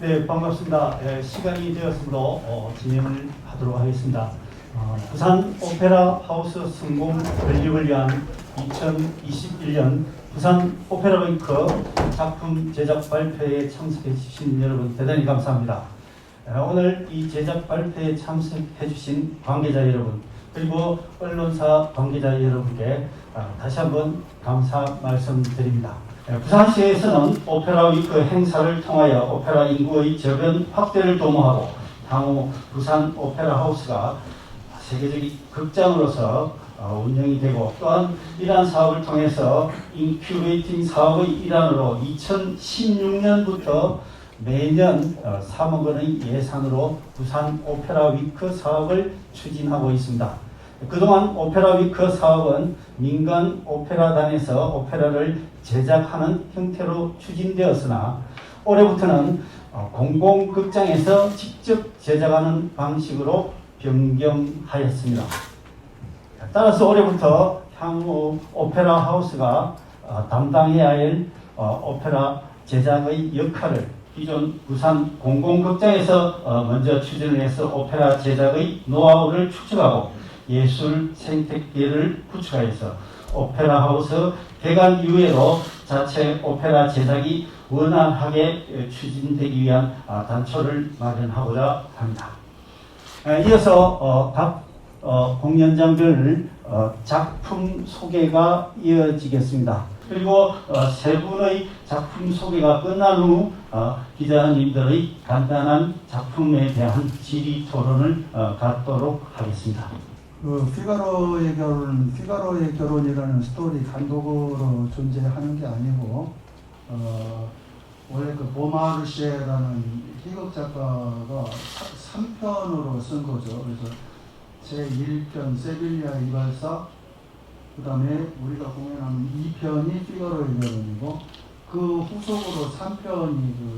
네, 반갑습니다. 시간이 되었으므로 진행을 하도록 하겠습니다. 부산 오페라 하우스 성공 건립을 위한 2021년 부산 오페라 위크 작품 제작 발표에 참석해 주신 여러분 대단히 감사합니다. 오늘 이 제작 발표에 참석해 주신 관계자 여러분 그리고 언론사 관계자 여러분께 다시 한번 감사 말씀드립니다. 부산시에서는 오페라 위크 행사를 통하여 오페라 인구의 저변 확대를 도모하고 향후 부산 오페라 하우스가 세계적인 극장으로서 운영이 되고 또한 이러한 사업을 통해서 인큐베이팅 사업의 일환으로 2016년부터 매년 3억 원의 예산으로 부산 오페라 위크 사업을 추진하고 있습니다. 그동안 오페라 위크 사업은 민간 오페라단에서 오페라를 제작하는 형태로 추진되었으나 올해부터는 공공극장에서 직접 제작하는 방식으로 변경하였습니다. 따라서 올해부터 향후 오페라 하우스가 담당해야 할 오페라 제작의 역할을 기존 부산 공공극장에서 먼저 추진을 해서 오페라 제작의 노하우를 축적하고 예술 생태계를 구축하여서 오페라 하우스 개관 이후에도 자체 오페라 제작이 원활하게 추진되기 위한 단초를 마련하고자 합니다. 이어서 각 공연장별 작품 소개가 이어지겠습니다. 그리고 세 분의 작품 소개가 끝난 후 기자님들의 간단한 작품에 대한 질의 토론을 갖도록 하겠습니다. 피가로의 결혼이라는 스토리 단독으로 존재하는 게 아니고 원래 그 보마르쉐라는 희극 작가가 3편으로 쓴 거죠. 그래서 제1편 세빌리아 이발사, 그 다음에 우리가 공연하는 2편이 피가로의 결혼이고 그 후속으로 3편이 그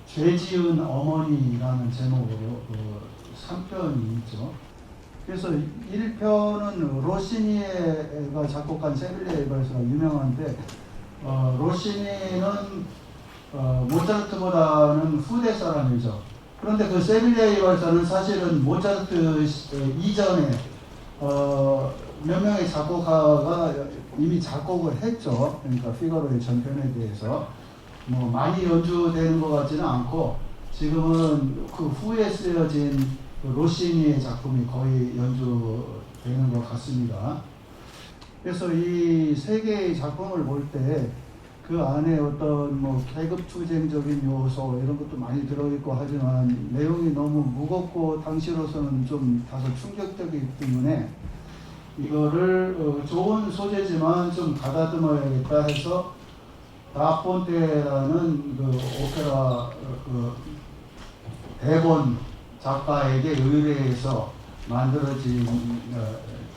죄지은 어머니라는 제목으로 3편이 있죠. 그래서 1편은 로시니가 작곡한 세빌리아 이발사가 유명한데 로시니는 모차르트보다는 후대 사람이죠. 그런데 그 세빌리아 이발사는 사실은 모차르트 이전에 몇 명의 작곡가가 이미 작곡을 했죠. 그러니까 피가로의 전편에 대해서 뭐 많이 연주되는 것 같지는 않고 지금은 그 후에 쓰여진 로시니의 작품이 거의 연주되는 것 같습니다. 그래서 이 세 개의 작품을 볼 때 그 안에 어떤 뭐 계급 투쟁적인 요소 이런 것도 많이 들어있고 하지만 내용이 너무 무겁고 당시로서는 좀 다소 충격적이기 때문에 이거를 좋은 소재지만 좀 가다듬어야겠다 해서 다폰테라는 그 오페라 그 대본 작가에게 의뢰해서 만들어진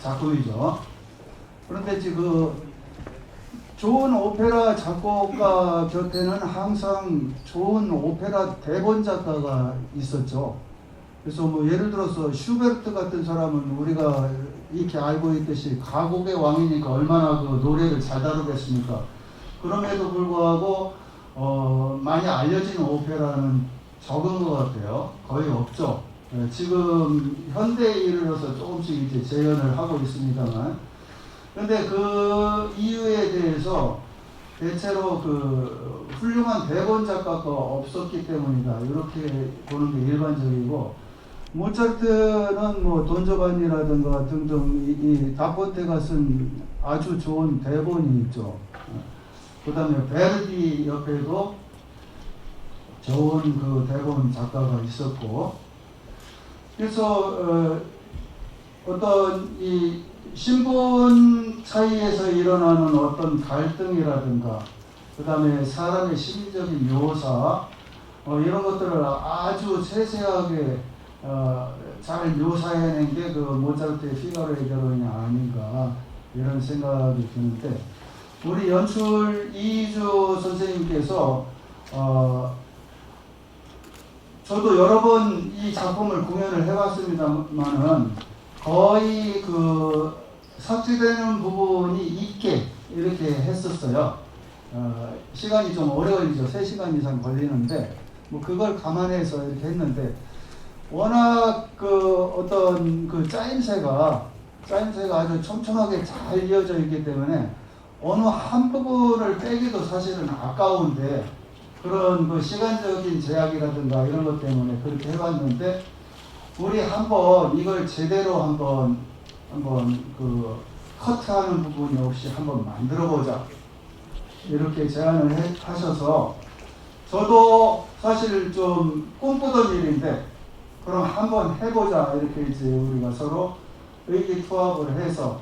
작품이죠. 그런데 지금 좋은 오페라 작곡가 곁에는 항상 좋은 오페라 대본 작가가 있었죠. 그래서 뭐 예를 들어서 슈베르트 같은 사람은 우리가 이렇게 알고 있듯이 가곡의 왕이니까 얼마나 그 노래를 잘 다루겠습니까? 그럼에도 불구하고 많이 알려진 오페라는 적은 것 같아요. 거의 없죠. 지금 현대에 이르러서 조금씩 이제 재현을 하고 있습니다만, 그런데 그 이유에 대해서 대체로 그 훌륭한 대본 작가가 없었기 때문이다. 이렇게 보는 게 일반적이고, 모차르트는 뭐 돈조반니라든가 등등 이 다폰테가 쓴 아주 좋은 대본이 있죠. 그 다음에 베르디 옆에도 좋은 그 대본 작가가 있었고, 그래서 어떤 이 신분 차이에서 일어나는 어떤 갈등이라든가 그 다음에 사람의 심리적인 묘사 이런 것들을 아주 세세하게 잘 묘사해낸 게 그 모차르트의 피가로의 결혼이 아닌가 이런 생각이 드는데, 우리 연출 이희주 선생님께서 저도 여러 번 이 작품을 공연을 해봤습니다만은 거의 그 삭제되는 부분이 있게 이렇게 했었어요. 시간이 좀 오래 걸리죠. 3시간 이상 걸리는데 뭐 그걸 감안해서 이렇게 했는데 워낙 그 어떤 그 짜임새가 아주 촘촘하게 잘 이어져 있기 때문에 어느 한 부분을 빼기도 사실은 아까운데 그런 그 시간적인 제약이라든가 이런 것 때문에 그렇게 해봤는데 우리 한번 이걸 제대로 한번 그 커트하는 부분이 없이 한번 만들어보자 이렇게 제안을 하셔서 저도 사실 좀 꿈꾸던 일인데 그럼 한번 해보자 이렇게 이제 우리가 서로 의기투합을 해서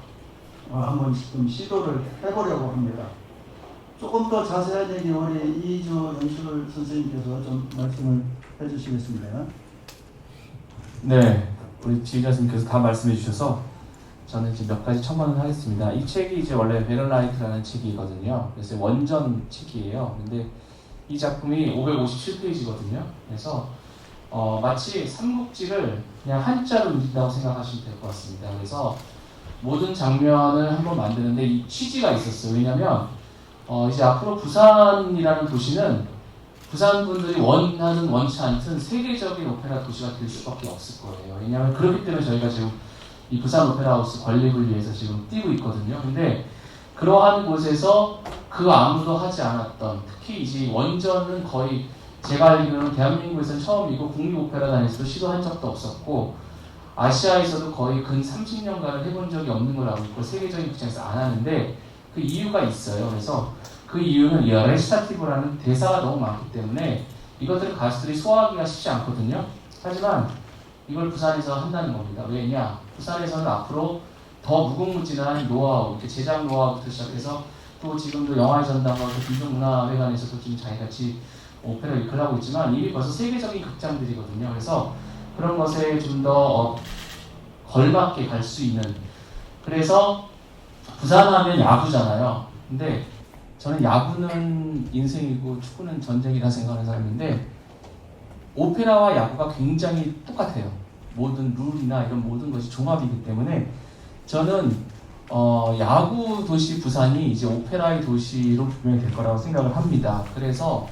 한번 좀 시도를 해보려고 합니다. 조금 더 자세한 얘기 우리 이주 연출 선생님께서 좀 말씀을 해주시겠습니다. 네, 우리 지휘자 선생님께서 다 말씀해 주셔서 저는 이제 몇 가지 첨언을 하겠습니다. 이 책이 이제 원래 베를라이트라는 책이거든요. 그래서 원전 책이에요. 근데 이 작품이 557페이지거든요. 그래서 마치 삼국지를 그냥 한자로 읽는다고 생각하시면 될 것 같습니다. 그래서 모든 장면을 한번 만드는데 이 취지가 있었어요. 왜냐하면 이제 앞으로 부산이라는 도시는 부산 분들이 원하는 원치 않든 세계적인 오페라 도시가 될 수밖에 없을 거예요. 왜냐하면 그렇기 때문에 저희가 지금 이 부산 오페라 하우스 건립을 위해서 지금 뛰고 있거든요. 근데 그러한 곳에서 그 아무도 하지 않았던, 특히 이제 원전은 거의 제가 알기로는 대한민국에서는 처음이고 국립오페라단에서도 시도한 적도 없었고 아시아에서도 거의 근 30년간을 해본 적이 없는 걸 알고 있고 세계적인 극장에서 안 하는데 그 이유가 있어요. 그래서 그 이유는 이 레시타티브라는 대사가 너무 많기 때문에 이것들을 가수들이 소화하기가 쉽지 않거든요. 하지만 이걸 부산에서 한다는 겁니다. 왜냐? 부산에서는 앞으로 더 무궁무진한 노하우, 이렇게 제작 노하우부터 시작해서 또 지금도 영화의 전당과 민족문화회관에서도 지금 자기같이 오페라 위크를 하고 있지만 이미 벌써 세계적인 극장들이거든요. 그래서 그런 것에 좀 더 걸맞게 갈 수 있는, 그래서 부산하면 야구잖아요. 근데 저는 야구는 인생이고 축구는 전쟁이라 생각하는 사람인데 오페라와 야구가 굉장히 똑같아요. 모든 룰이나 이런 모든 것이 종합이기 때문에 저는 야구 도시 부산이 이제 오페라의 도시로 분명히 될 거라고 생각을 합니다. 그래서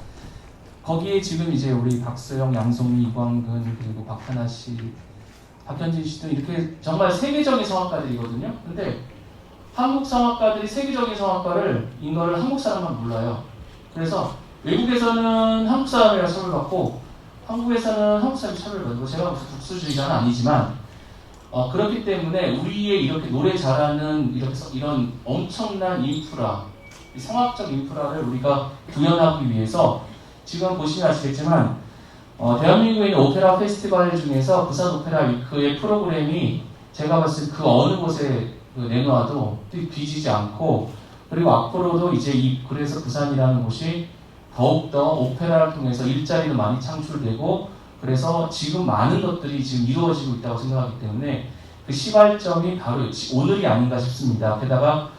거기에 지금 이제 우리 박서영, 양송미, 이광근, 그리고 박하나 씨, 박현진 씨도 이렇게 정말 세계적인 성악가들이거든요. 근데 한국 성악가들이 세계적인 성악가를 이거를 한국 사람만 몰라요. 그래서 외국에서는 한국 사람이라 처벌 받고 한국에서는 한국 사람이 처벌 받고, 제가 무슨 국수주의자는 아니지만 그렇기 때문에 우리의 이렇게 노래 잘하는 이런 엄청난 인프라, 성악적 인프라를 우리가 구현하기 위해서 지금 보시면 아시겠지만 대한민국에 있는 오페라 페스티벌 중에서 부산 오페라 위크의 프로그램이 제가 봤을 때 그 어느 곳에 내놓아도 뒤지지 않고, 그리고 앞으로도 이제 그래서 부산이라는 곳이 더욱더 오페라를 통해서 일자리도 많이 창출되고, 그래서 지금 많은 것들이 지금 이루어지고 있다고 생각하기 때문에 그 시발점이 바로 오늘이 아닌가 싶습니다. 게다가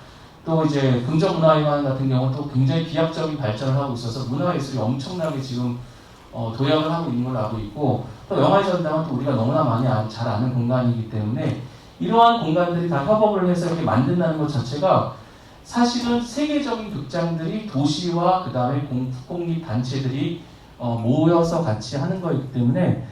또 이제 긍정문화회관 같은 경우는 또 굉장히 비약적인 발전을 하고 있어서 문화예술이 엄청나게 지금 도약을 하고 있는 걸로 알고 있고, 또 영화의 전당은 또 우리가 너무나 많이 잘 아는 공간이기 때문에 이러한 공간들이 다 협업을 해서 이렇게 만든다는 것 자체가 사실은 세계적인 극장들이 도시와 그 다음에 국공립 단체들이 모여서 같이 하는 거이기 때문에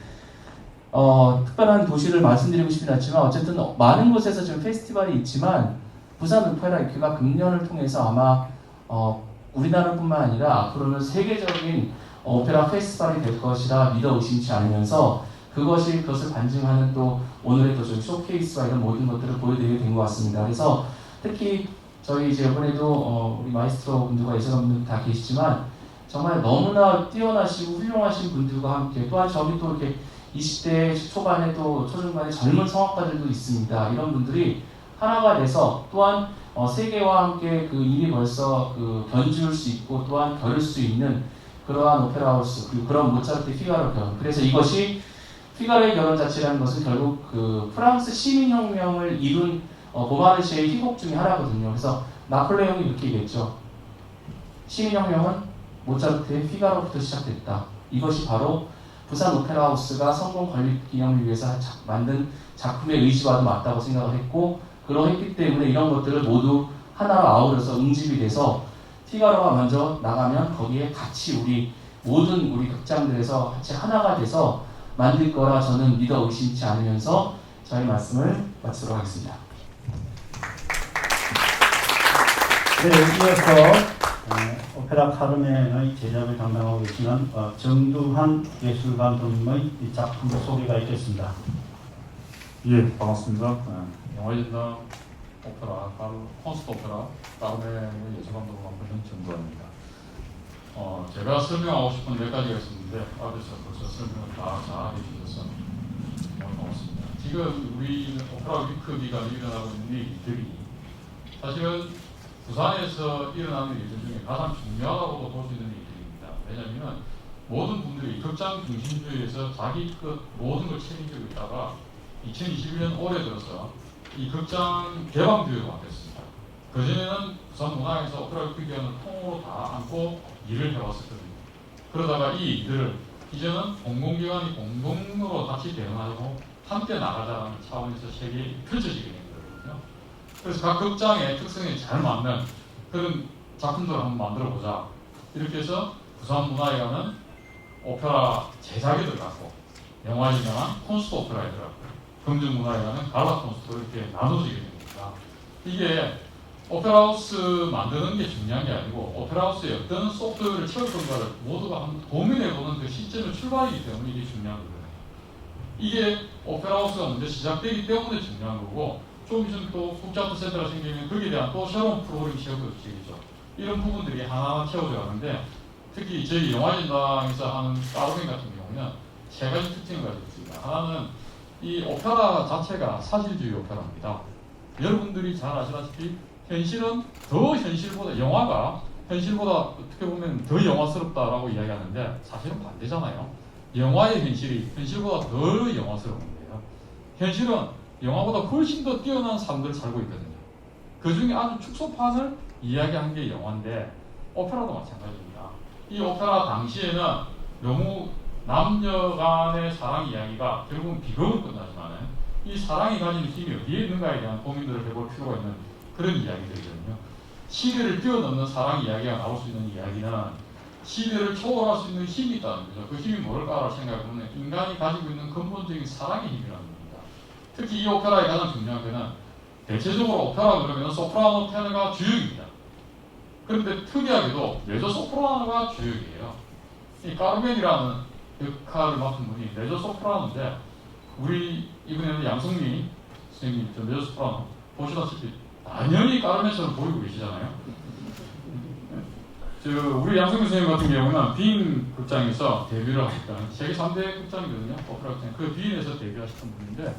특별한 도시를 말씀드리고 싶진 않지만 어쨌든 많은 곳에서 지금 페스티벌이 있지만 부산 오페라 위크가 금년을 통해서 아마 우리나라뿐만 아니라 앞으로는 세계적인 오페라 페스티벌이 될 것이라 믿어 의심치 않으면서 그것을 반증하는 또 오늘의 또 저희 쇼케이스와 이런 모든 것들을 보여드리게 된 것 같습니다. 그래서 특히 저희 이제 이번에도 우리 마이스트로 분들과 예술가분들 다 계시지만 정말 너무나 뛰어나시고 훌륭하신 분들과 함께, 또한 저기 또 이렇게 20대 초반에 또 초중반에 젊은 성악가들도 있습니다. 이런 분들이 하나가 돼서 또한 세계와 함께 이미 벌써 견줄 수 있고 또한 겨룰 수 있는 그러한 오페라 하우스, 그리고 그런 모차르트의 피가로 결혼. 그래서 이것이 피가로의 결혼 자체라는 것은 결국 프랑스 시민혁명을 이룬 보마르시의 희곡 중에 하나거든요. 그래서 나폴레옹이 이렇게 얘기했죠. 시민혁명은 모차르트의 피가로부터 시작됐다. 이것이 바로 부산 오페라 하우스가 성공 건립 기념을 위해서 만든 작품의 의지와도 맞다고 생각을 했고, 그러했기 때문에 이런 것들을 모두 하나로 아우러서 응집이 돼서 피가로가 먼저 나가면 거기에 같이 우리 모든 우리 극장들에서 같이 하나가 돼서 만들 거라 저는 믿어 의심치 않으면서 저희 말씀을 마치도록 하겠습니다. 네, 이어서 오페라 카르멘의 제작을 담당하고 계시는 정두환 예술감독님의 작품 소개가 있겠습니다. 예, 반갑습니다. 영화전당 오페라, 콘서트 오페라 카르멘의 예술감독을 맡은 정두환입니다. 제가 설명하고 싶은 몇 가지가 있었는데 앞에서 벌써 설명을 다 잘 해주셔서 너무 고맙습니다. 지금 우리 오페라 위크 기간에 일어나고 있는 일들이 사실은 부산에서 일어나는 일들 중에 가장 중요하다고도 볼 수 있는 일들입니다. 왜냐하면 모든 분들이 극장 중심주의에서 자기 모든 걸 책임지고 있다가 2021년 올해 들어서 이 극장 개방주의로 바뀌었습니다. 그전에는 부산문화에서 오페라 위크 기간을 통으로 다 안고 일을 해왔었거든요. 그러다가 이 일들을 이제는 공공기관이 공동으로 같이 대응하고 함께 나가자는 차원에서 세계에 펼쳐지게 된 거거든요. 그래서 각 극장의 특성에 잘 맞는 그런 작품들을 한번 만들어보자. 이렇게 해서 부산문화회관은 오페라 제작에 들어갔고, 영화에 유명한 콘서트 오페라에 들어갔고, 경주문화회관은 갈라 콘서트로 이렇게 나눠지게 됩니다. 이게 오페라하우스 만드는 게 중요한 게 아니고 오페라하우스에 어떤 소프트웨어를 채울 건가를 모두가 한번 고민해보는 그 시점의 출발이기 때문에 이게 중요한 거거든요. 이게 오페라하우스가 먼저 시작되기 때문에 중요한 거고, 좀 있으면 또 국제아트 센터가 생기면 거기에 대한 또 새로운 프로그램이 채워지겠죠. 이런 부분들이 하나하나 채워져 가는데, 특히 저희 영화전당에서 하는 까르멘 같은 경우는 세 가지 특징을 가지고 있습니다. 하나는 이 오페라 자체가 사실주의 오페라입니다. 여러분들이 잘 아시다시피 현실은 더 현실보다, 영화가 현실보다 어떻게 보면 더 영화스럽다라고 이야기하는데 사실은 반대잖아요. 영화의 현실이 현실보다 더 영화스러운 거예요. 현실은 영화보다 훨씬 더 뛰어난 삶들을 살고 있거든요. 그 중에 아주 축소판을 이야기한 게 영화인데 오페라도 마찬가지입니다. 이 오페라 당시에는 너무 남녀 간의 사랑 이야기가 결국은 비극으로 끝나지만은 이 사랑이 가진 힘이 어디에 있는가에 대한 고민들을 해볼 필요가 있는 그런 이야기들이거든요. 시대를 뛰어넘는 사랑 이야기가 나올 수 있는 이야기는 시대를 초월할 수 있는 힘이 있다는 거죠. 그 힘이 뭘까를 생각해보면 인간이 가지고 있는 근본적인 사랑의 힘이라는 겁니다. 특히 이 오페라의 가장 중요한 것은 대체적으로 오페라 그러면 소프라노 테너가 주역입니다. 그런데 특이하게도 메조 소프라노가 주역이에요. 이 까르멘이라는 역할을 맡은 분이 메조 소프라노인데, 우리 이번에는 양성미 선생님 저 메조 소프라노 보시다시피 당연히 까르멘처럼 보이고 계시잖아요. 우리 양성미 선생님 같은 경우는 빈 극장에서 데뷔를 하셨던 세계 3대 극장이거든요. 오페라 극장. 그 빈에서 데뷔하셨던 분인데,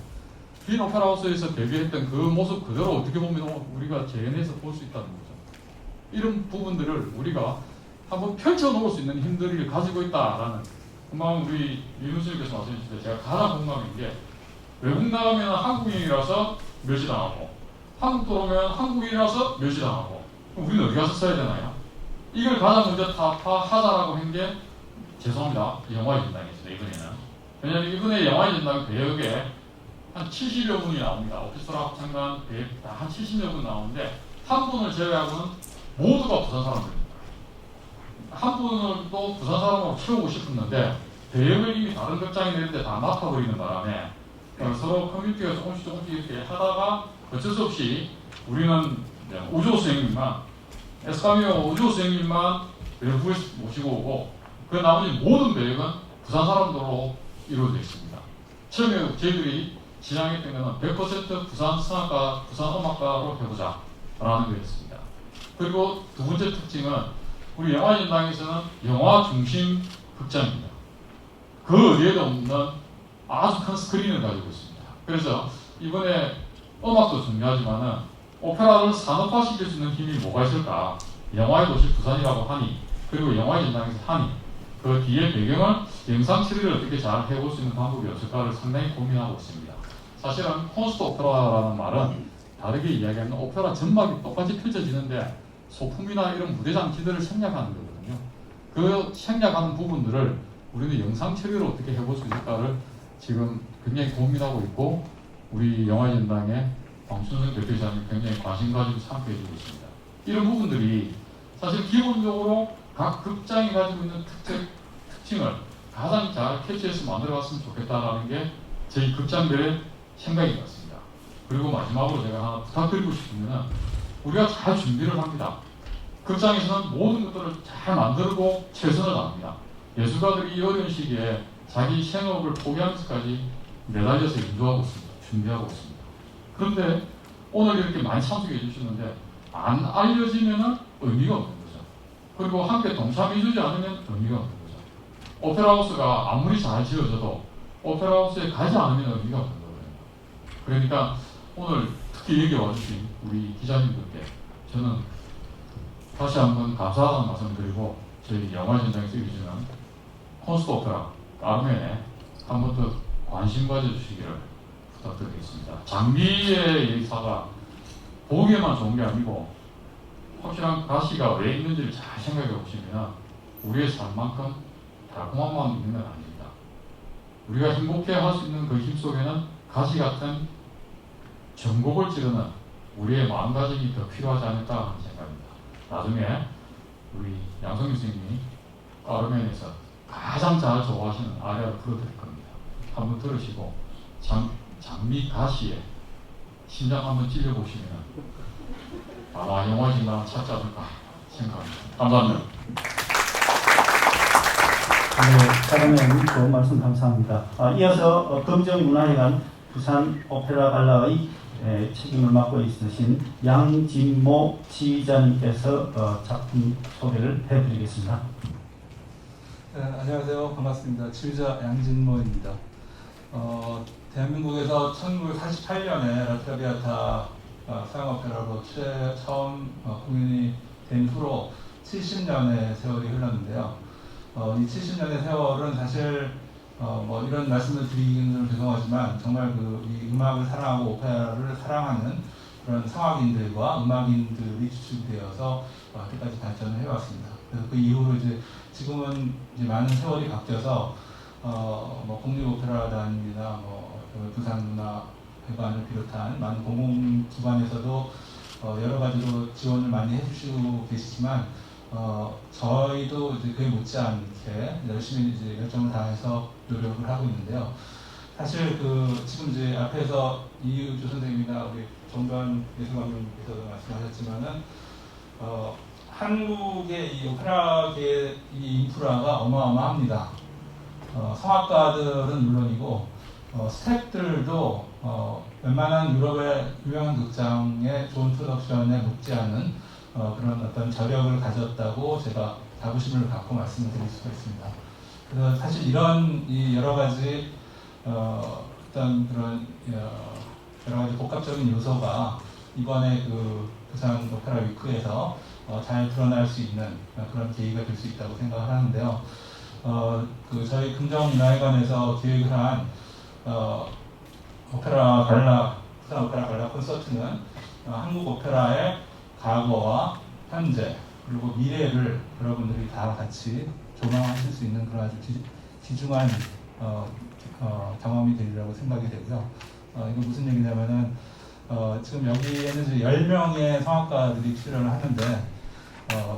빈 오페라하우스에서 데뷔했던 그 모습 그대로 어떻게 보면 우리가 재현해서 볼 수 있다는 거죠. 이런 부분들을 우리가 한번 펼쳐놓을 수 있는 힘들을 가지고 있다라는, 금방 우리 유문수님께서 말씀해 주실 때 제가 가장 공감인 게, 외국 나가면 한국인이라서 멸시당하고 한국 들어오면 한국인이라서 멸시당하고, 그럼 우리는 어디 가서 써야 되나요? 이걸 가장 먼저 타파하자라고 한 게, 죄송합니다, 영화의 전당이었습니다. 이번에는. 왜냐하면 이번에 영화의 전당 배역에 한 70여 분이 나옵니다. 오케스트라 합창단 배역 한 70여 분 나오는데, 한 분을 제외하고는 모두가 부산 사람들입니다. 한 분을 또 부산 사람으로 채우고 싶었는데 배역을 이미 다른 극장에 내는데 다 맡아버리는 바람에 서로 커뮤니티가 조금씩 이렇게 하다가 어쩔 수 없이 우리는 우조 선생님만, 에스카미오 우조 선생님만 외부에 모시고 오고, 그 나머지 모든 배역은 부산 사람들로 이루어져 있습니다. 처음에 저희들이 지향했던 것은 100% 부산 성악가, 부산 음악가로 해보자 라는 거였습니다. 그리고 두 번째 특징은 우리 영화전당에서는 영화 중심 극장입니다. 그 어디에도 없는 아주 큰 스크린을 가지고 있습니다. 그래서 이번에 음악도 중요하지만은 오페라를 산업화시킬 수 있는 힘이 뭐가 있을까? 영화의 도시 부산이라고 하니, 그리고 영화전당에서 하니, 그 뒤에 배경을 영상 처리를 어떻게 잘 해볼 수 있는 방법이 없을까를 상당히 고민하고 있습니다. 사실은 콘서트 오페라라는 말은 다르게 이야기하면 오페라 전막이 똑같이 펼쳐지는데 소품이나 이런 무대 장치들을 생략하는 거거든요. 그 생략하는 부분들을 우리는 영상 처리로 어떻게 해볼 수 있을까를 지금 굉장히 고민하고 있고, 우리 영화전당의 방춘성 대표이사님 굉장히 관심 가지고 참여해주고 있습니다. 이런 부분들이 사실 기본적으로 각 극장이 가지고 있는 특색, 특징을 가장 잘 캐치해서 만들어갔으면 좋겠다라는 게 저희 극장들의 생각인 것 같습니다. 그리고 마지막으로 제가 하나 부탁드리고 싶은 거는 우리가 잘 준비를 합니다. 극장에서는 모든 것들을 잘 만들고 최선을 다합니다. 예술가들이 이 어려운 시기에 자기 생업을 포기하면서까지 매달려서 인도하고 있습니다. 준비하고 있습니다. 그런데 오늘 이렇게 많이 참석해 주시는데 안 알려지면 의미가 없는 거죠. 그리고 함께 동참해 주지 않으면 의미가 없는 거죠. 오페라하우스가 아무리 잘 지어져도 오페라하우스에 가지 않으면 의미가 없는 거예요. 그러니까 오늘 특히 여기 와주신 우리 기자님들께 저는 다시 한번 감사하다는 말씀을 드리고 저희 영화전당에서 이루어지는 콘서트 오페라 카르멘에 한 번 더 관심 가져주시기를 부탁드리겠습니다. 장비의 의사가 보기에만 좋은 게 아니고 확실한 가시가 왜 있는지를 잘 생각해 보시면 우리의 삶만큼 달콤한 마음이 있는 건 아닙니다. 우리가 행복해 할 수 있는 그 힘 속에는 가시 같은 전곡을 찌르는 우리의 마음가짐이 더 필요하지 않을까 하는 생각입니다. 나중에 우리 양성규 선생님이 카르멘에서 가장 잘 좋아하시는 아리아를 불러드릴 겁니다. 한번 들으시고 장미 가시에 심장 한번 찔려보시면 아마 영화진단 찾지 않을까 생각합니다. 감사합니다. 네, 카르멘 좋은 말씀 감사합니다. 이어서 금정문화회관 부산 오페라 발라의 책임을 맡고 있으신 양진모 지휘자님께서 작품 소개를 해드리겠습니다. 네, 안녕하세요. 반갑습니다. 지휘자 양진모입니다. 대한민국에서 1948년에 라트라비아타 서양 오페라로 처음 공연이 된 후로 70년의 세월이 흘렀는데요. 이 70년의 세월은 사실 뭐 이런 말씀을 드리기는 죄송하지만 정말 이 음악을 사랑하고 오페라를 사랑하는 그런 성악인들과 음악인들이 주축되어서 끝까지 발전을 해왔습니다. 그래서 그 이후로 지금은 많은 세월이 바뀌어서 뭐 국립오페라단이나 부산문화회관을 비롯한 많은 공공기관에서도 여러 가지로 지원을 많이 해주시고 계시지만 저희도 그에 못지않게 열심히 열정을 다해서 노력을 하고 있는데요. 사실 지금 앞에서 이유주 선생님이나 우리 정관 예술감독님께서도 말씀하셨지만은 한국의 이 오페라계의 이 인프라가 어마어마합니다. 성악가들은 물론이고 스태프들도 웬만한 유럽의 유명한 극장의 좋은 프로덕션에 못지않은 그런 어떤 저력을 가졌다고 제가 자부심을 갖고 말씀을 드릴 수가 있습니다. 그래서 사실 이런 여러 가지 어떤 그런 여러 가지 복합적인 요소가 이번에 부산 오페라 위크에서 잘 드러날 수 있는 그런 계기가 될 수 있다고 생각을 하는데요. 저희 금정문화회관에서 기획을 한 오페라 갈라, 부산 오페라 갈라 콘서트는 한국 오페라의 과거와 현재 그리고 미래를 여러분들이 다 같이 조망하실 수 있는 그런 아주 귀중한 경험이 되리라고 생각이 되고요. 이건 무슨 얘기냐면은 지금 여기에는 10명의 성악가들이 출연을 하는데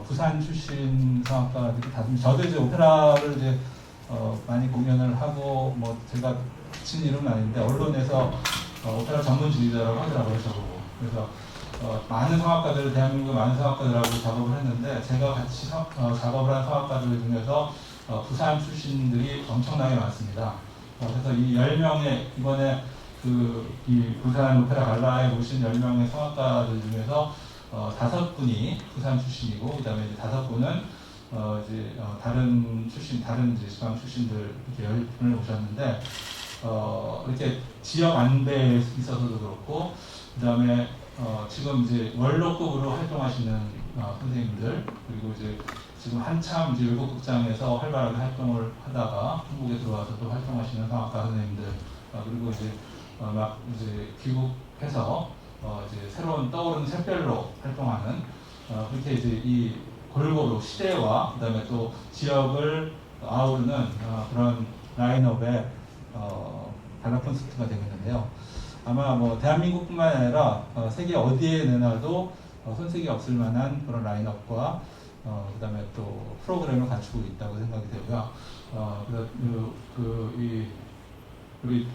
부산 출신 성악가들이 다 저도 오페라를 많이 공연을 하고 제가 붙인 이름은 아닌데 언론에서 오페라 전문 지휘자라고 하더라고요, 저보고. 그래서 많은 성악가들, 대한민국 많은 성악가들하고 작업을 했는데 제가 같이 작업을 한 성악가들 중에서 부산 출신들이 엄청나게 많습니다. 그래서 이 10명의 이번에 이 부산 오페라 갈라에 오신 10명의 성악가들 중에서 5분이 부산 출신이고 그다음에 5분은 다른 지방 출신들 이렇게 10분을 오셨는데 이렇게 지역 안배에 있어서도 그렇고 그다음에 지금 원로급으로 활동하시는 선생님들 그리고 지금 한참 외국 극장에서 활발하게 활동을 하다가 한국에 들어와서도 활동하시는 성악가 선생님들 그리고 귀국해서 새로운 떠오르는 샛별로 활동하는 그렇게 이 골고루 시대와 그다음에 또 지역을 아우르는 그런 라인업의 발라 콘서트가 되겠는데요. 아마 대한민국뿐만 아니라 세계 어디에 내놔도 손색이 없을 만한 그런 라인업과 그다음에 또 프로그램을 갖추고 있다고 생각이 되고요. 그래서 우리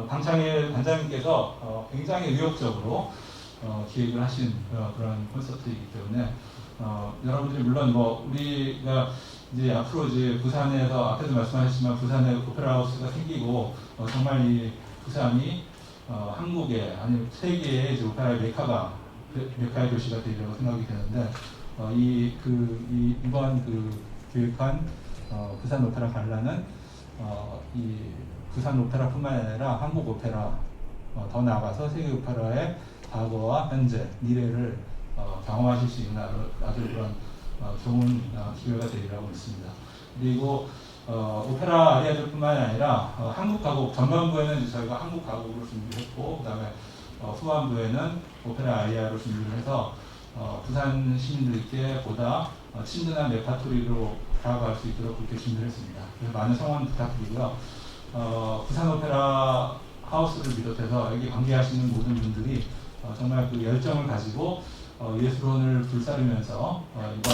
방창일 관장님께서 굉장히 의욕적으로 기획을 하신 그런 콘서트이기 때문에 여러분들이 물론 뭐 우리가 이제 앞으로 이제 부산에서 앞에도 말씀하셨지만 부산에 오페라 하우스가 생기고 정말 이 부산이 한국의 아니면 세계의 이제 오페라의 메카의 도시가 되리라고 생각이 되는데 이번 기획한 부산 오페라 갈라는 이 부산 오페라뿐만 아니라 한국 오페라 더 나아가서 세계 오페라의 과거와 현재 미래를 경험하실 수 있는 아주 그런 좋은 기회가 되리라고 믿습니다. 그리고 오페라 아리아들뿐만 아니라 한국 가곡 전반부에는 저희가 한국 가곡으로 준비했고 그다음에 후반부에는 오페라 아리아로 준비를 해서 부산 시민들께 보다 친근한 레파토리로 다가갈 수 있도록 그렇게 준비를 했습니다. 그래서 많은 성원 부탁드리고요. 부산 오페라 하우스를 비롯해서 여기 관계하시는 모든 분들이 정말 그 열정을 가지고 예술원을 불사르면서 이번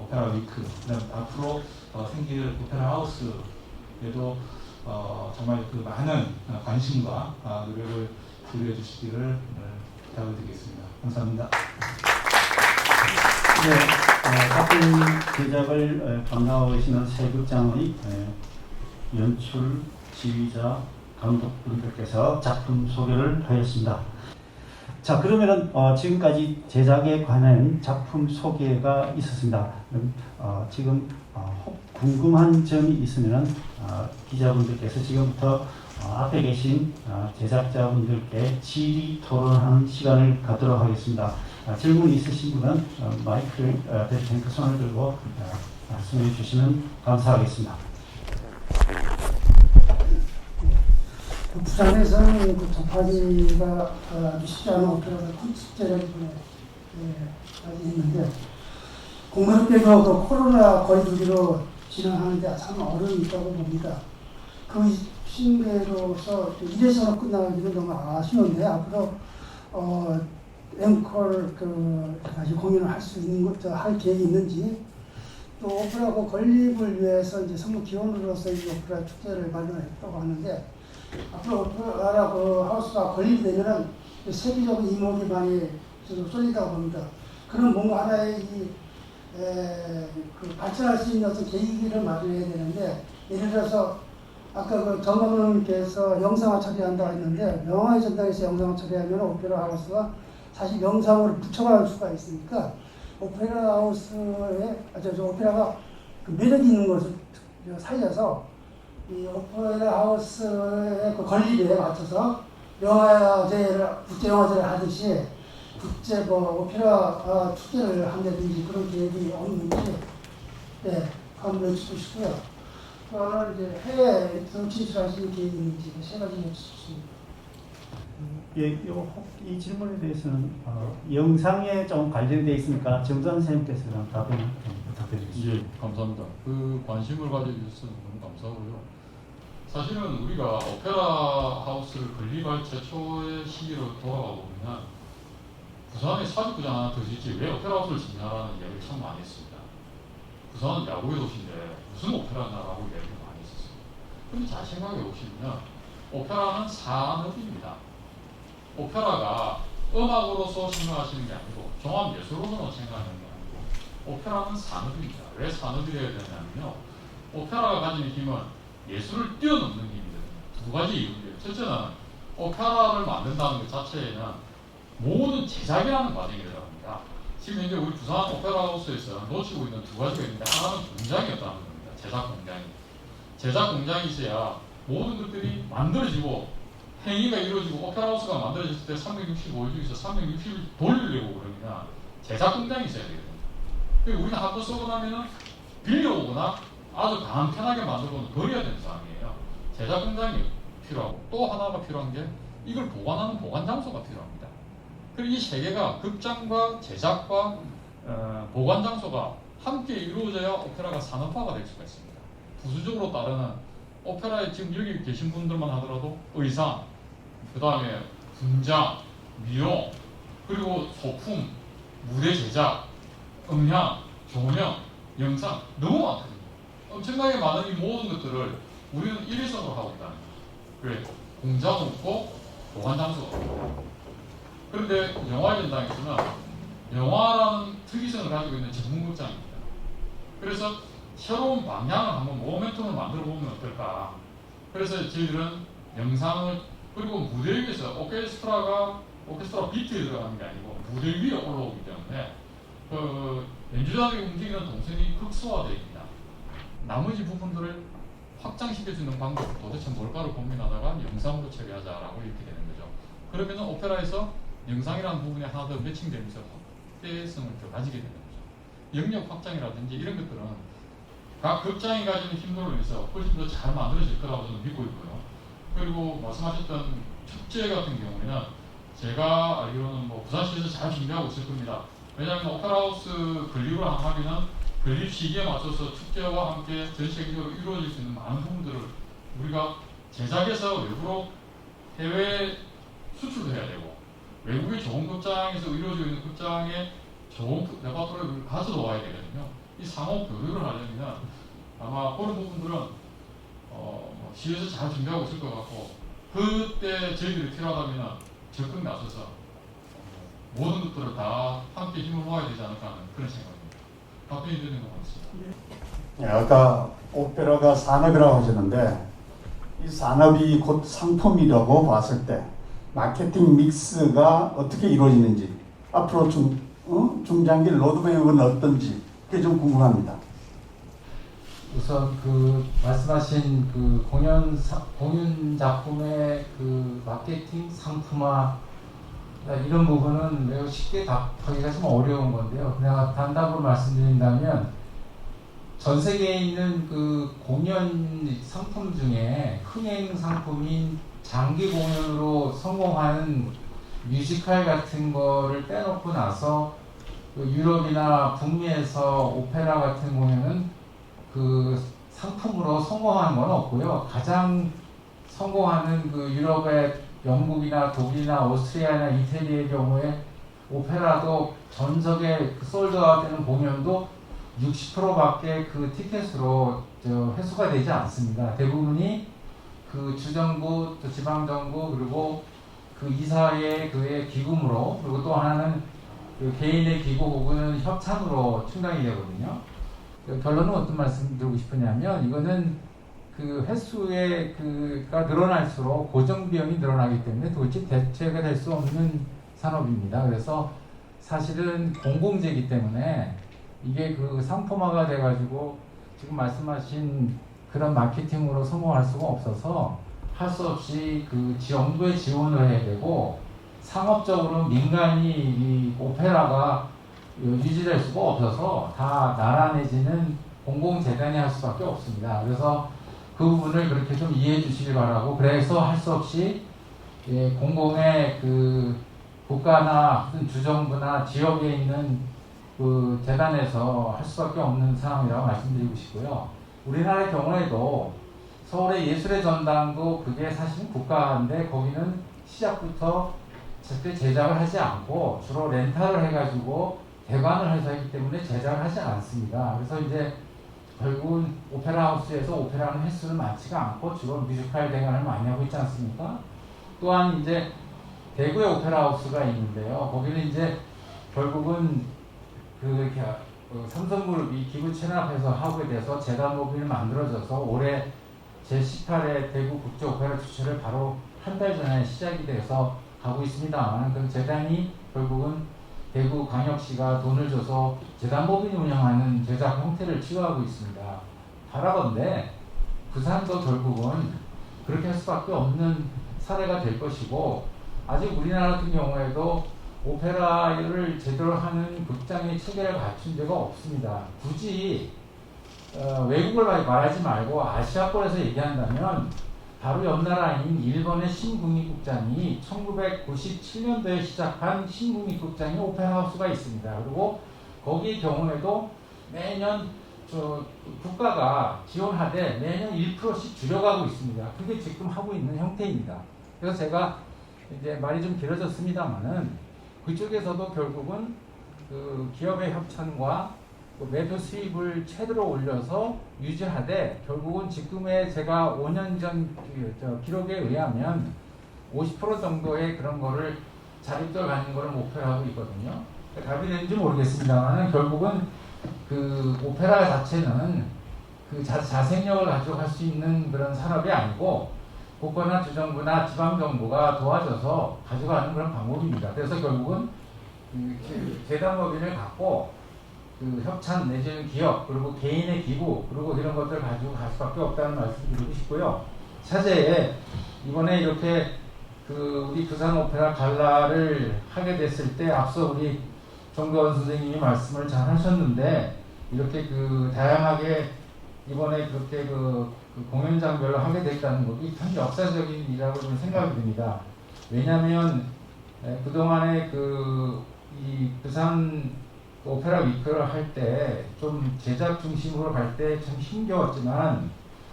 오페라 위크, 그다음 앞으로 생길 오페라 하우스에도 정말 그 많은 관심과 노력을 기울여 주시기를 부탁을 드리겠습니다. 감사합니다. 네, 같은 제작을 감당하시는 세 극장의 연출, 지휘자, 감독분들께서 작품 소개를 하였습니다. 자, 그러면은 지금까지 제작에 관한 작품 소개가 있었습니다. 지금 궁금한 점이 있으면 기자분들께서 지금부터 앞에 계신 제작자분들께 질의 토론하는 시간을 갖도록 하겠습니다. 질문 있으신 분은 마이크를 댈 테니까 손을 들고 말씀해 주시면 감사하겠습니다. 부산에서는 그 접하기가 아주 쉽지 않은 오페라가 큰 축제를 이번에 했는데 공교롭게도 그 코로나 거리두기로 진행하는데 참 어려움이 있다고 봅니다. 그 핑계로서 이래서는 끝나기는 너무 아쉬운데 앞으로 앵콜 다시 공연을 할 수 있는 것, 할 계획이 있는지 또 오페라고 건립을 위해서 이제 선물 기원으로서 이 오페라 축제를 마련했다고 하는데 앞으로 오페라 하우스가 건립되면은 세계적인 이목이 많이 쏠리다고 봅니다. 그런 뭔가 하나의 발전할 수 있는 어떤 계기를 마련해야 되는데 예를 들어서 아까 그 정감독님께서 영상화 처리한다고 했는데 명화의 전당에서 영상화 처리하면 오페라 하우스가 사실 영상으로 붙여갈 수가 있으니까 오페라 하우스에 오페라가 그 매력이 있는 것을 살려서 이 오페라 하우스의 그 건립에 맞춰서 국제 영화제를 하듯이 국제 오페라 축제를 한다든지 그런 계획이 없는지 한번 여쭙고 싶고요. 또 하나는 이제 해외에 진출하시는 계획이 있는지 세 가지 여쭙습니다. 이 질문에 대해서는 영상에 좀 관련되어 있으니까 정전 선생님께서 답변 부탁드리겠습니다. 예, 감사합니다. 그 관심을 가져주셔서 너무 감사하고요. 사실은 우리가 오페라 하우스를 건립할 최초의 시기로 돌아가 보면 부산에 사직구장 하나 더 짓지 왜 오페라 하우스를 짓냐라는 이야기를 참 많이 했습니다. 부산은 야구의 도시인데 무슨 오페라냐라고 이야기를 많이 했었어요. 근데 잘 생각해 보시면 오페라는 산업입니다. 오페라가 음악으로서 생각하시는 게 아니고 종합예술로서 생각하는 게 아니고 오페라는 산업입니다. 왜 산업이 되어야 되냐면요. 오페라가 가지는 힘은 예술을 뛰어넘는 힘이거든요. 두 가지 이유인데요. 첫째는 오페라를 만든다는 것 자체에는 모든 제작이라는 과정이 들어갑니다. 지금 현재 우리 부산 오페라 하우스에서 놓치고 있는 두 가지가 있는데 하나는 공장이었다는 겁니다. 제작 공장이. 제작 공장이 있어야 모든 것들이 만들어지고 행위가 이루어지고 오페라 하우스가 만들어졌을 때 365일 중에서 360일 돌리려고 그러면 제작 공장이 있어야 되거든요. 그리고 우리는 한번 쓰고 나면은 빌려오거나 아주 강한 편하게 만들고는 버려야 되는 상황이에요. 제작 공장이 필요하고 또 하나가 필요한 게 이걸 보관하는 보관 장소가 필요합니다. 그리고 이 세 개가 극장과 제작과 보관 장소가 함께 이루어져야 오페라가 산업화가 될 수가 있습니다. 부수적으로 따르는 오페라에 지금 여기 계신 분들만 하더라도 의상, 그 다음에 분장, 미용, 그리고 소품, 무대 제작, 음향, 조명, 영상 너무 많거든요. 엄청나게 많은 이 모든 것들을 우리는 일회성으로 하고 있다는 거죠. 왜? 공자도 없고 보관 장소가 없고. 그런데 영화 전당에서는 영화라는 특이성을 가지고 있는 전문극장입니다. 그래서 새로운 방향을 한번 모멘텀을 만들어 보면 어떨까. 그래서 저희들은 영상을 그리고 무대 위에서 오케스트라 비트에 들어가는 게 아니고 무대 위에 올라오기 때문에 그 연주자들이 움직이는 동선이 극소화되어 있다. 나머지 부분들을 확장시켜주는 방법 도대체 뭘까를 고민하다가 영상으로 처리하자라고 이렇게 되는 거죠. 그러면 오페라에서 영상이라는 부분이 하나 더 매칭되면서 확대성을 더 가지게 되는 거죠. 영역 확장이라든지 이런 것들은 각 극장이 가지는 힘으로 인해서 훨씬 더 잘 만들어질 거라고 저는 믿고 있고요. 그리고 말씀하셨던 축제 같은 경우에는 제가 알기로는 뭐 부산시에서 잘 준비하고 있을 겁니다. 왜냐하면 오페라하우스 건립을 하면은 건립 시기에 맞춰서 축제와 함께 전 세계적으로 이루어질 수 있는 많은 부분들을 우리가 제작해서 외부로 해외 수출도 해야 되고 외국의 좋은 극장에서 이루어지고 있는 극장에 좋은 레파토리를 가져다 와야 되거든요. 이 상호 교류를 하려면 아마 그런 부분들은 시에서 잘 준비하고 있을 것 같고 그때 저희들이 필요하다면 적극 나서서 모든 것들을 다 함께 힘을 모아야 되지 않을까 하는 그런 생각입니다. 답변이 되는 것 같습니다. 예, 아까 오페라가 산업이라고 하셨는데 이 산업이 곧 상품이라고 봤을 때 마케팅 믹스가 어떻게 이루어지는지 앞으로 중장기 로드맵은 어떤지 그게 좀 궁금합니다. 우선 그 말씀하신 그 공연 작품의 그 마케팅 상품화 이런 부분은 매우 쉽게 답하기가 좀 어려운 건데요. 그냥 단답으로 말씀드린다면 전 세계에 있는 그 공연 상품 중에 흥행 상품인 장기 공연으로 성공하는 뮤지컬 같은 거를 빼놓고 나서 그 유럽이나 북미에서 오페라 같은 공연은 그 상품으로 성공하는 건 없고요. 가장 성공하는 그 유럽의 영국이나 독일이나 오스트리아나 이태리의 경우에 오페라도 전석에 그 솔드아웃되는 공연도 60%밖에 그 티켓으로 회수가 되지 않습니다. 대부분이 그 주정부, 또 지방정부 그리고 그 이사회 그의 기금으로 그리고 또 하나는 그 개인의 기부 혹은 협찬으로 충당이 되거든요. 결론은 어떤 말씀 드리고 싶으냐면 이거는 그 횟수의 그가 늘어날수록 고정 비용이 늘어나기 때문에 도대체 대체가 될 수 없는 산업입니다. 그래서 사실은 공공재이기 때문에 이게 그 상품화가 돼가지고 지금 말씀하신 그런 마케팅으로 성공할 수가 없어서 할 수 없이 그 정부의 지원을 해야 되고 상업적으로 민간이 이 오페라가 유지될 수가 없어서 다 나라 내지는 공공재단이 할 수밖에 없습니다. 그래서 그 부분을 그렇게 좀 이해해 주시기 바라고 그래서 할 수 없이 공공의 그 국가나 주정부나 지역에 있는 그 재단에서 할 수밖에 없는 상황이라고 말씀드리고 싶고요. 우리나라의 경우에도 서울의 예술의 전당도 그게 사실은 국가인데 거기는 시작부터 절대 제작을 하지 않고 주로 렌탈을 해가지고 대관을 해서 하기 때문에 제작을 하지 않습니다. 그래서 이제 결국은 오페라 하우스에서 오페라는 횟수는 많지가 않고 주로 뮤지컬 대관을 많이 하고 있지 않습니까? 또한 이제 대구에 오페라 하우스가 있는데요. 거기는 이제 결국은 그 삼성그룹이 기부 체납해서 하게 돼서 재단법인이 만들어져서 올해 제18회 대구 국제 오페라 주최를 바로 한 달 전에 시작이 돼서 가고 있습니다만 그 재단이 결국은 대구 광역시가 돈을 줘서 재단법인이 운영하는 제작 형태를 취하고 있습니다. 바라건대 부산도 결국은 그렇게 할 수밖에 없는 사례가 될 것이고 아직 우리나라 같은 경우에도 오페라를 제대로 하는 극장의 체계를 갖춘 데가 없습니다. 굳이 외국을 말하지 말고 아시아권에서 얘기한다면 바로 옆 나라인 일본의 신국립극장이 1997년도에 시작한 신국립극장이 오페라 하우스가 있습니다. 그리고 거기의 경우에도 매년 국가가 지원하되 매년 1%씩 줄여가고 있습니다. 그게 지금 하고 있는 형태입니다. 그래서 제가 이제 말이 좀 길어졌습니다만은 그쪽에서도 결국은 그 기업의 협찬과 매도 수입을 최대로 올려서 유지하되 결국은 지금의 제가 5년 전 기록에 의하면 50% 정도의 그런 거를 자립도를 갖는 거를 목표로 하고 있거든요. 답이 되는지 모르겠습니다만 결국은 그 오페라 자체는 그 자생력을 가져갈 수 있는 그런 산업이 아니고 국가나 주정부나 지방정부가 도와줘서 가져가는 그런 방법입니다. 그래서 결국은 그 재단법인을 갖고 그 협찬 내지는 기업 그리고 개인의 기부 그리고 이런 것들을 가지고 갈 수밖에 없다는 말씀을 드리고 싶고요. 차제에 이번에 이렇게 그 우리 부산 오페라 갈라를 하게 됐을 때 앞서 우리 정도원 선생님이 말씀을 잘 하셨는데 이렇게 그 다양하게 이번에 그렇게 그 공연장별로 하게 됐다는 것이 참 역사적인 일이라고 저는 생각이 듭니다. 왜냐하면 그동안에 이 부산 오페라 위크를 할 때 좀 제작 중심으로 갈 때 참 힘겨웠지만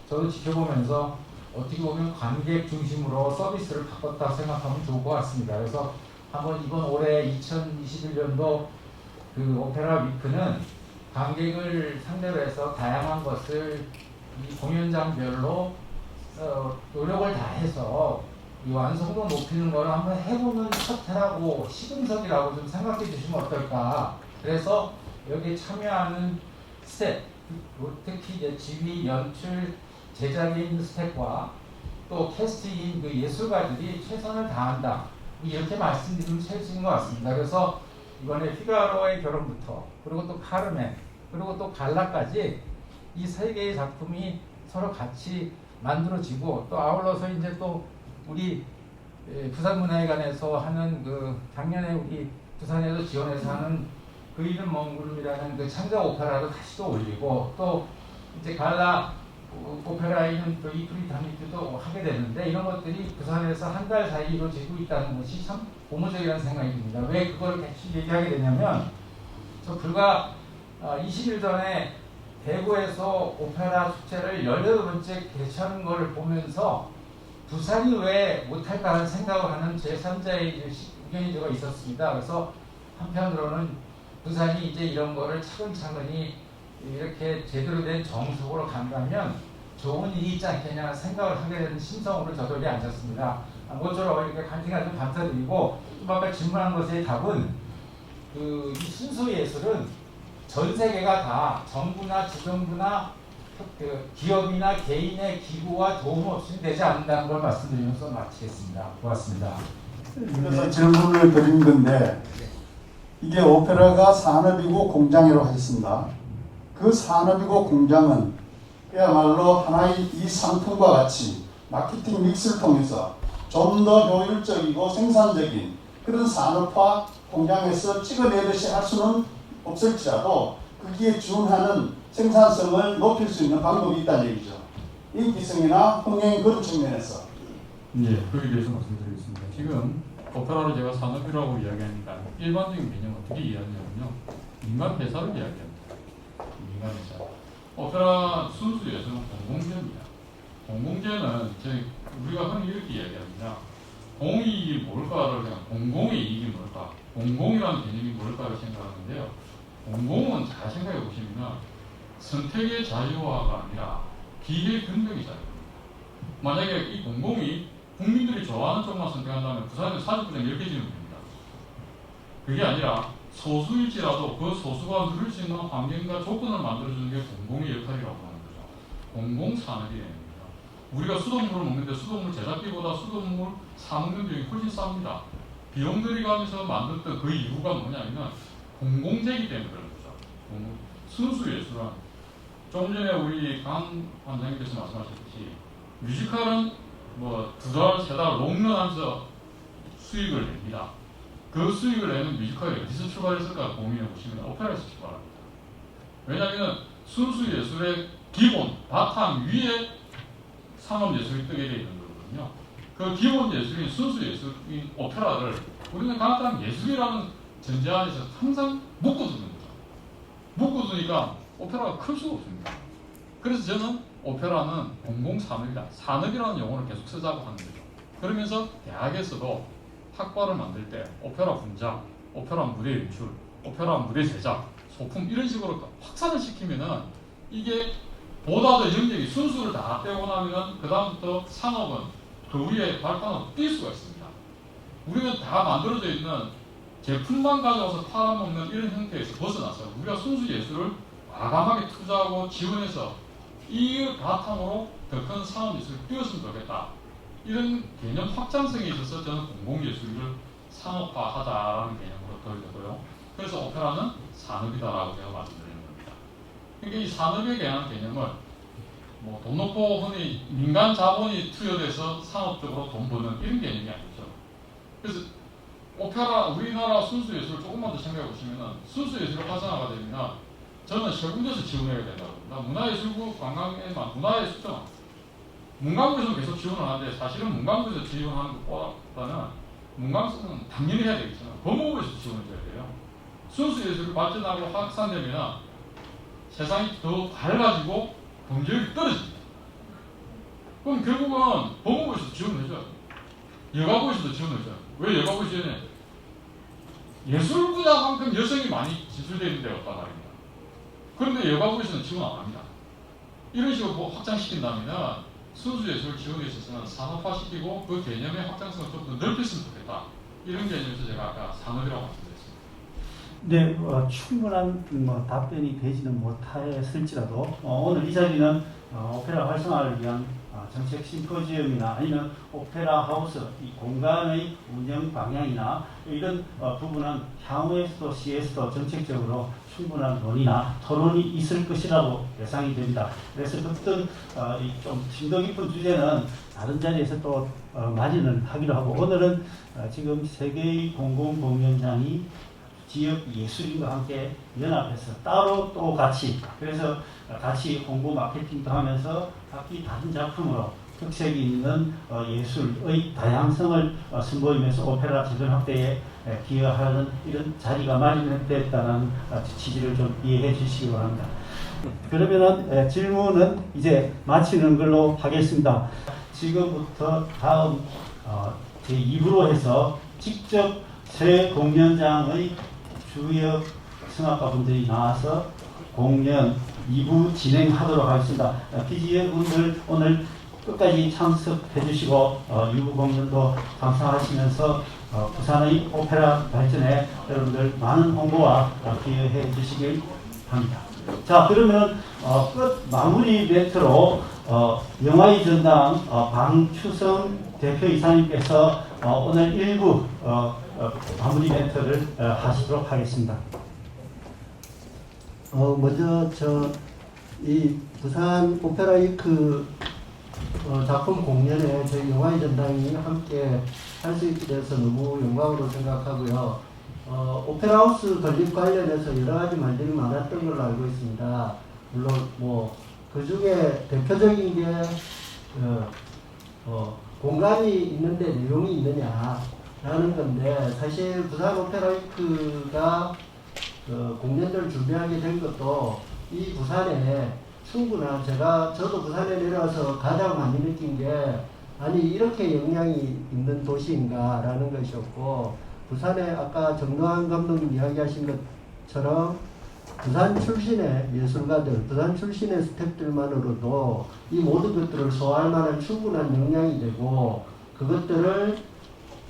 저도 지켜보면서 어떻게 보면 관객 중심으로 서비스를 바꿨다 생각하면 좋을 것 같습니다. 그래서 한번 이번 올해 2021년도 그 오페라 위크는 관객을 상대로 해서 다양한 것을 이 공연장별로 노력을 다해서 이 완성도 높이는 거를 한번 해보는 첫 해라고 시금석이라고 좀 생각해 주시면 어떨까. 그래서 여기에 참여하는 스텝, 특히 이제 지휘, 연출, 제작에 있는 스텝과 또 캐스팅인 그 예술가들이 최선을 다한다. 이렇게 말씀드리면 최선인 것 같습니다. 그래서 이번에 피가로의 결혼부터 그리고 또 카르멘 그리고 또 갈라까지 이 세 개의 작품이 서로 같이 만들어지고 또 아울러서 이제 또 우리 부산문화회관에서 하는 그 작년에 우리 부산에서 지원해서 하는 그 이름 먼 구름이라는 그 창작 오페라를 다시 또 올리고 또 이제 갈라 오페라에는 또 이프리 다미트도 하게 되는데 이런 것들이 부산에서 한 달 사이 이루어지고 있다는 것이 참 고무적이라는 생각이 듭니다. 왜 그걸 다시 얘기하게 되냐면 저 불과 20일 전에 대구에서 오페라 축제를 18번째 개최하는 것을 보면서 부산이 왜 못할까라는 생각을 하는 제3자의 의견이 제가 있었습니다. 그래서 한편으로는 부산이 이제 이런 거를 차근차근히 이렇게 제대로 된 정석으로 간다면 좋은 일이 있지 않겠냐 생각을 하게 되는 심성으로 저절이 앉았습니다. 모쪼록 이렇게 간증해 좀 감사드리고 좀 아까 질문한 것의 답은 이 순수 예술은 전 세계가 다 정부나 주정부나 기업이나 개인의 기부와 도움 없이는 되지 않는다는 걸 말씀드리면서 마치겠습니다. 고맙습니다. 그래서 질문을 드린 건데 이게 오페라가 산업이고 공장이라고 하셨습니다. 그 산업이고 공장은 그야말로 하나의 이 상품과 같이 마케팅 믹스를 통해서 좀 더 효율적이고 생산적인 그런 산업화 공장에서 찍어내듯이 할 수는 없을지라도 거기에 준하는 생산성을 높일 수 있는 방법이 있다는 얘기죠. 인기성이나 흥행 그런 측면에서. 예, 그에 대해서 말씀드리겠습니다. 지금 오페라를 제가 산업이라고 이야기하니까 일반적인 개념 어떻게 이해하냐면요. 민간 회사를 이야기합니다. 민간 회사. 오페라 순수 예술은 공공재입니다. 공공재는 우리가 흔히 이렇게 이야기합니다. 공이익이 뭘까를 그냥 공공의 이익이 뭘까? 공공이라는 개념이 뭘까를 생각하는데요. 공공은 잘 생각해 보시면 선택의 자유화가 아니라 기회 경쟁의 자유입니다. 만약에 이 공공이 국민들이 좋아하는 쪽만 선택한다면 부산에 사직구장 10개 지으면 됩니다. 그게 아니라 소수일지라도 그 소수가 누릴 수 있는 환경과 조건을 만들어주는 게 공공의 역할이라고 하는 거죠. 공공산업이 됩니다. 우리가 수돗물을 먹는데 수돗물 제작비보다 수돗물 사먹는 비용이 훨씬 쌉니다. 비용 들이가면서 만들었던 그 이유가 뭐냐면 공공재이기 때문에 그런 거죠. 순수 예술은 조금 전에 우리 강 관장님께서 말씀하셨듯이 뮤지컬은 뭐 2달, 3달 롱런하면서 수익을 냅니다. 그 수익을 내는 뮤지컬이 어디서 출발했을까 고민해 보시면 오페라에서 출발합니다. 왜냐하면 순수 예술의 기본, 바탕 위에 상업 예술이 뜨게 되어 있는 거거든요. 그 기본 예술인 순수 예술인 오페라를 우리는 간단한 예술이라는 전제 안에서 항상 묶어두는 거죠. 묶어두니까 오페라가 클 수가 없습니다. 그래서 저는 오페라는 공공산업이다. 산업이라는 용어를 계속 쓰자고 하는 거죠. 그러면서 대학에서도 학과를 만들 때 오페라 분장, 오페라 무대 연출, 오페라 무대 제작, 소품 이런 식으로 확산을 시키면은 이게 보다 더 영역이 순수를 다 빼고 나면은 그 다음부터 산업은 그 위에 발판으로 뛸 수가 있습니다. 우리는 다 만들어져 있는 제품만 가져와서 팔아먹는 이런 형태에서 벗어나서 우리가 순수 예술을 과감하게 투자하고 지원해서 이 바탕으로 더 큰 산업 예술을 띄웠으면 좋겠다. 이런 개념 확장성에 있어서 저는 공공예술을 산업화하자라는 개념으로 들거고요. 그래서 오페라는 산업이다라고 제가 말씀드리는 겁니다. 그러니까 이 산업에 대한 개념을 뭐 돈 놓고 흔히 민간 자본이 투여돼서 산업적으로 돈 버는 이런 개념이 아니죠. 그래서 오페라 우리나라 순수 예술을 조금만 더 생각해 보시면은 순수 예술을 활성화가 되면 저는 세 군데서 지원해야 된다고 봅니다. 문화예술부, 관광에만 문화예술청, 문광부에서는 계속 지원을 하는데 사실은 문광부에서 지원하는 것보다는 문광부는 당연히 해야 되겠잖아요. 법무부에서 지원을 해야 돼요. 순수 예술이 발전하고 확산되면 세상이 더 밝아지고 경제력이 떨어집니다. 그럼 결국은 법무부에서 지원을 해줘야 돼요. 여가부에서도 지원을 해줘야 돼요. 왜 여가부 지원해? 예술 분야만큼 여성이 많이 진출되는 데가 없단 말입니다. 그런데 여가부에서는 지원 안 합니다. 이런 식으로 확장시킨다면 순수 예술 지원에 있어서는 산업화시키고 그 개념의 확장성을 좀 더 넓혔으면 좋겠다. 이런 개념에서 제가 아까 산업이라고 말씀드렸습니다. 네, 충분한 답변이 되지는 못했을지라도 오늘 이 자리는 오페라 활성화를 위한 정책 심포지엄이나 아니면 오페라 하우스 이 공간의 운영 방향이나 이런 부분은 향후에서도 시에서도 정책적으로 충분한 논의나 토론이 있을 것이라고 예상이 됩니다. 그래서 어떤 좀 심도 깊은 주제는 다른 자리에서 또 마련을 하기로 하고 오늘은 지금 세계의 공공공연장이 지역 예술인과 함께 연합해서 따로 또 같이 그래서 같이 홍보 마케팅도 하면서 각기 다른 작품으로 특색이 있는 예술의 다양성을 선보이면서 오페라 재정 확대에 기여하는 이런 자리가 마련됐다는 취지를 좀 이해해 주시기 바랍니다. 그러면은 질문은 이제 마치는 걸로 하겠습니다. 지금부터 다음 제2부로 해서 직접 새 공연장의 주요 성악가분들이 나와서 공연 2부 진행하도록 하겠습니다. PGA 분들 오늘 끝까지 참석해 주시고 2부 공연도 감상하시면서 부산의 오페라 발전에 여러분들 많은 홍보와 기여해 주시길 바랍니다. 자, 그러면 끝 마무리 멘트로 영화의 전당 방추성 대표이사님께서 오늘 1부 마무리 멘트를 하시도록 하겠습니다. 먼저 이 부산 오페라 위크 작품 공연에 저희 영화의 전당이 함께 할 수 있게 돼서 너무 영광으로 생각하고요. 오페라 하우스 건립 관련해서 여러 가지 말들이 많았던 걸로 알고 있습니다. 물론 그 중에 대표적인 게 공간이 있는데 내용이 있느냐라는 건데 사실 부산 오페라 위크가 공연들을 준비하게 된 것도 이 부산에 충분한 저도 부산에 내려와서 가장 많이 느낀 게 아니 이렇게 역량이 있는 도시인가라는 것이었고 부산에 아까 정노한 감독님 이야기하신 것처럼 부산 출신의 예술가들, 부산 출신의 스태프들만으로도 이 모든 것들을 소화할 만한 충분한 역량이 되고 그것들을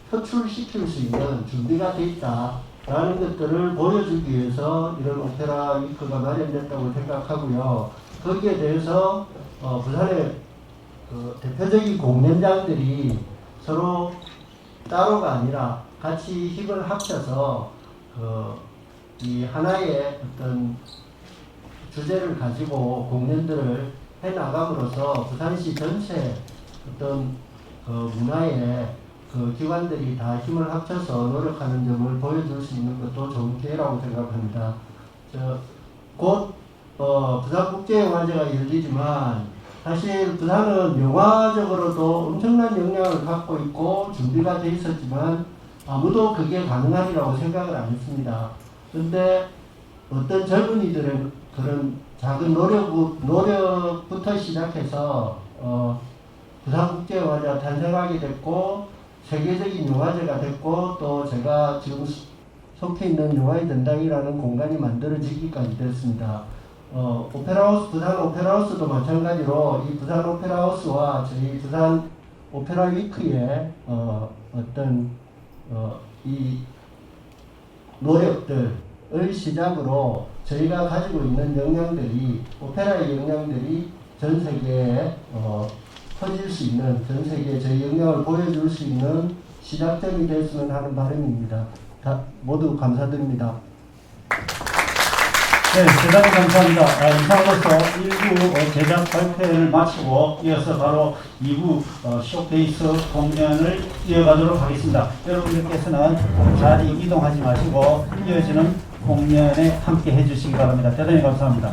표출시킬 수 있는 준비가 돼 있다라는 것들을 보여주기 위해서 이런 오페라 위크가 마련됐다고 생각하고요. 거기에 대해서 부산의 대표적인 공연장들이 서로 따로가 아니라 같이 힘을 합쳐서 이 하나의 어떤 주제를 가지고 공연들을 해 나감으로써 부산시 전체 어떤 문화의 기관들이 다 힘을 합쳐서 노력하는 점을 보여줄 수 있는 것도 좋은 기회라고 생각합니다. 곧 부산국제영화제가 열리지만 사실 부산은 영화적으로도 엄청난 역량을 갖고 있고 준비가 돼 있었지만 아무도 그게 가능하리라고 생각을 안 했습니다. 그런데 어떤 젊은이들은 그런 작은 노력부터 시작해서 부산국제영화제가 탄생하게 됐고 세계적인 영화제가 됐고 또 제가 지금 속해 있는 영화의 전당이라는 공간이 만들어지기까지 됐습니다. 오페라하우스, 부산 오페라하우스도 마찬가지로 이 부산 오페라하우스와 저희 부산 오페라 위크의 이 노력들을 시작으로 저희가 가지고 있는 역량들이, 오페라의 역량들이 전 세계에 퍼질 수 있는, 전 세계에 저희 역량을 보여줄 수 있는 시작점이 됐으면 하는 바람입니다. 모두 감사드립니다. 네, 대단히 감사합니다. 이상으로서 1부 제작 발표를 마치고 이어서 바로 2부 쇼케이스 공연을 이어가도록 하겠습니다. 여러분들께서는 자리 이동하지 마시고 이어지는 공연에 함께 해주시기 바랍니다. 대단히 감사합니다.